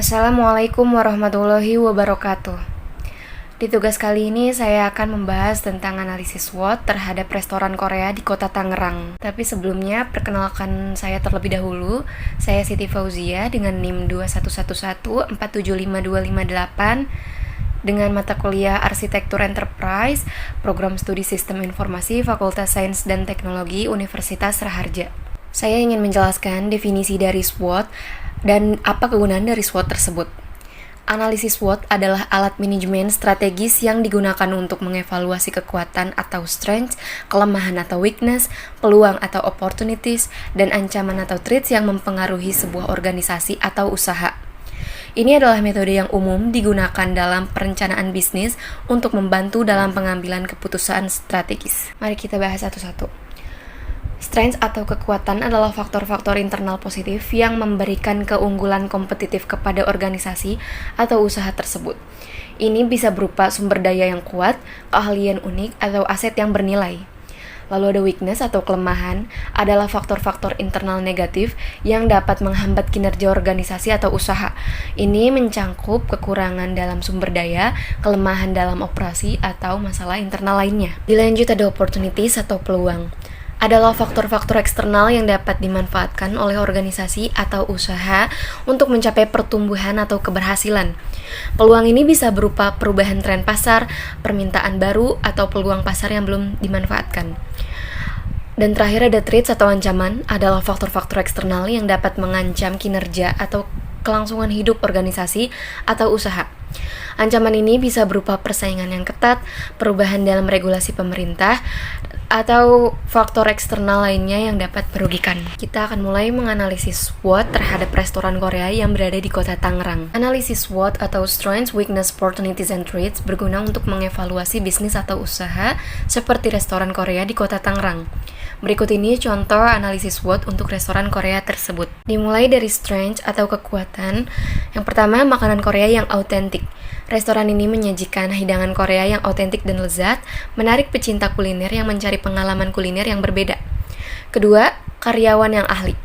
Assalamualaikum warahmatullahi wabarakatuh. Di tugas kali ini saya akan membahas tentang analisis SWOT terhadap restoran Korea di kota Tangerang. Tapi sebelumnya, perkenalkan saya terlebih dahulu. Saya Siti Fauzia dengan NIM 21114752558 dengan mata kuliah Arsitektur Enterprise, Program Studi Sistem Informasi, Fakultas Sains dan Teknologi, Universitas Raharja. Saya ingin menjelaskan definisi dari SWOT dan apa kegunaan dari SWOT tersebut. Analisis SWOT adalah alat manajemen strategis yang digunakan untuk mengevaluasi kekuatan atau strength, kelemahan atau weakness, peluang atau opportunities, dan ancaman atau threats yang mempengaruhi sebuah organisasi atau usaha. Ini adalah metode yang umum digunakan dalam perencanaan bisnis untuk membantu dalam pengambilan keputusan strategis. Mari kita bahas satu-satu. Strength atau kekuatan adalah faktor-faktor internal positif yang memberikan keunggulan kompetitif kepada organisasi atau usaha tersebut. Ini bisa berupa sumber daya yang kuat, keahlian unik, atau aset yang bernilai. Lalu ada weakness atau kelemahan, adalah faktor-faktor internal negatif yang dapat menghambat kinerja organisasi atau usaha. Ini mencangkup kekurangan dalam sumber daya, kelemahan dalam operasi, atau masalah internal lainnya. Dilanjut ada opportunities atau peluang. Adalah faktor-faktor eksternal yang dapat dimanfaatkan oleh organisasi atau usaha untuk mencapai pertumbuhan atau keberhasilan. Peluang ini bisa berupa perubahan tren pasar, permintaan baru, atau peluang pasar yang belum dimanfaatkan. Dan terakhir ada threats atau ancaman, adalah faktor-faktor eksternal yang dapat mengancam kinerja atau kelangsungan hidup organisasi atau usaha. Ancaman ini bisa berupa persaingan yang ketat, perubahan dalam regulasi pemerintah, atau faktor eksternal lainnya yang dapat merugikan. Kita akan mulai menganalisis SWOT terhadap restoran Korea yang berada di kota Tangerang. Analisis SWOT atau Strengths, Weakness, Opportunities, and Threats berguna untuk mengevaluasi bisnis atau usaha seperti restoran Korea di kota Tangerang. Berikut ini contoh analisis SWOT untuk restoran Korea tersebut. Dimulai dari strength atau kekuatan. Yang pertama, makanan Korea yang autentik. Restoran ini menyajikan hidangan Korea yang autentik dan lezat, menarik pecinta kuliner yang mencari pengalaman kuliner yang berbeda. Kedua, karyawan yang ahli.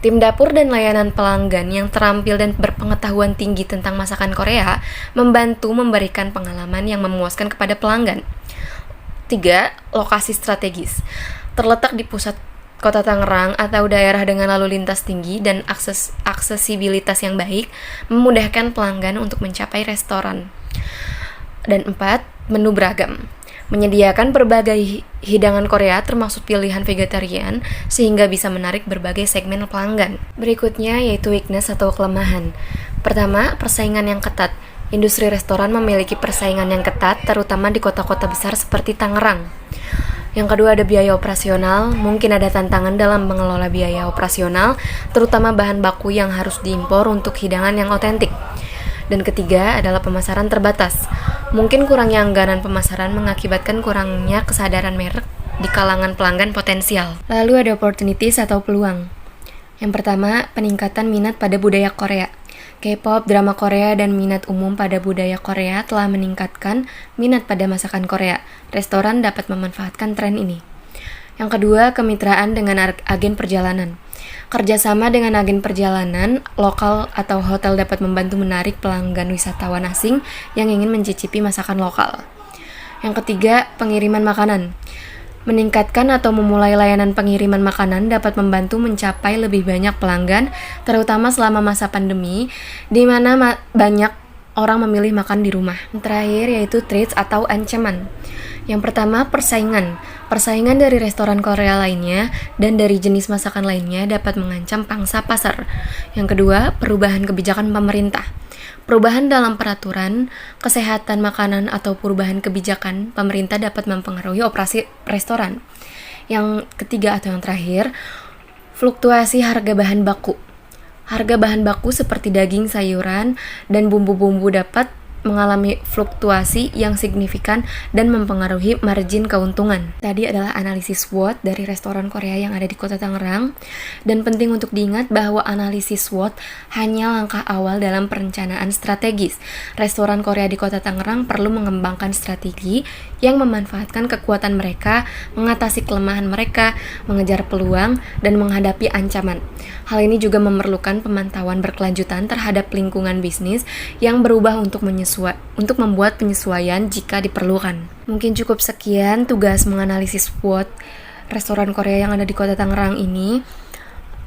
Tim dapur dan layanan pelanggan yang terampil dan berpengetahuan tinggi tentang masakan Korea membantu memberikan pengalaman yang memuaskan kepada pelanggan. Tiga, lokasi strategis. Terletak di pusat kota Tangerang atau daerah dengan lalu lintas tinggi dan aksesibilitas yang baik, memudahkan pelanggan untuk mencapai restoran. Dan 4, menu beragam. Menyediakan berbagai hidangan Korea termasuk pilihan vegetarian sehingga bisa menarik berbagai segmen pelanggan. Berikutnya yaitu weakness atau kelemahan. Pertama, persaingan yang ketat. Industri restoran memiliki persaingan yang ketat terutama di kota-kota besar seperti Tangerang. Yang kedua ada biaya operasional, mungkin ada tantangan dalam mengelola biaya operasional, terutama bahan baku yang harus diimpor untuk hidangan yang otentik. Dan ketiga adalah pemasaran terbatas. Mungkin kurangnya anggaran pemasaran mengakibatkan kurangnya kesadaran merek di kalangan pelanggan potensial. Lalu ada opportunities atau peluang. Yang pertama, peningkatan minat pada budaya Korea. K-pop, drama Korea, dan minat umum pada budaya Korea telah meningkatkan minat pada masakan Korea. Restoran dapat memanfaatkan tren ini. Yang kedua, kemitraan dengan agen perjalanan. Kerjasama dengan agen perjalanan lokal atau hotel dapat membantu menarik pelanggan wisatawan asing yang ingin mencicipi masakan lokal. Yang ketiga, pengiriman makanan. Meningkatkan atau memulai layanan pengiriman makanan dapat membantu mencapai lebih banyak pelanggan, terutama selama masa pandemi, di mana banyak orang memilih makan di rumah. Yang terakhir yaitu threats atau ancaman. Yang pertama, persaingan. Persaingan dari restoran Korea lainnya dan dari jenis masakan lainnya dapat mengancam pangsa pasar. Yang kedua, perubahan kebijakan pemerintah. Perubahan dalam peraturan, kesehatan makanan, atau perubahan kebijakan pemerintah dapat mempengaruhi operasi restoran. Yang ketiga atau yang terakhir, fluktuasi harga bahan baku. Harga bahan baku seperti daging, sayuran, dan bumbu-bumbu dapat mengalami fluktuasi yang signifikan dan mempengaruhi margin keuntungan. Tadi adalah analisis SWOT dari restoran Korea yang ada di Kota Tangerang, dan penting untuk diingat bahwa analisis SWOT hanya langkah awal dalam perencanaan strategis. Restoran Korea di Kota Tangerang perlu mengembangkan strategi yang memanfaatkan kekuatan mereka, mengatasi kelemahan mereka, mengejar peluang, dan menghadapi ancaman. Hal ini juga memerlukan pemantauan berkelanjutan terhadap lingkungan bisnis yang berubah untuk membuat penyesuaian jika diperlukan. Mungkin cukup sekian tugas menganalisis SWOT restoran Korea yang ada di Kota Tangerang ini.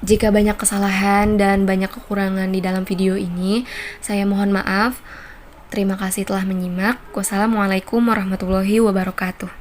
Jika banyak kesalahan dan banyak kekurangan di dalam video ini, saya mohon maaf. Terima kasih telah menyimak. Wassalamualaikum warahmatullahi wabarakatuh.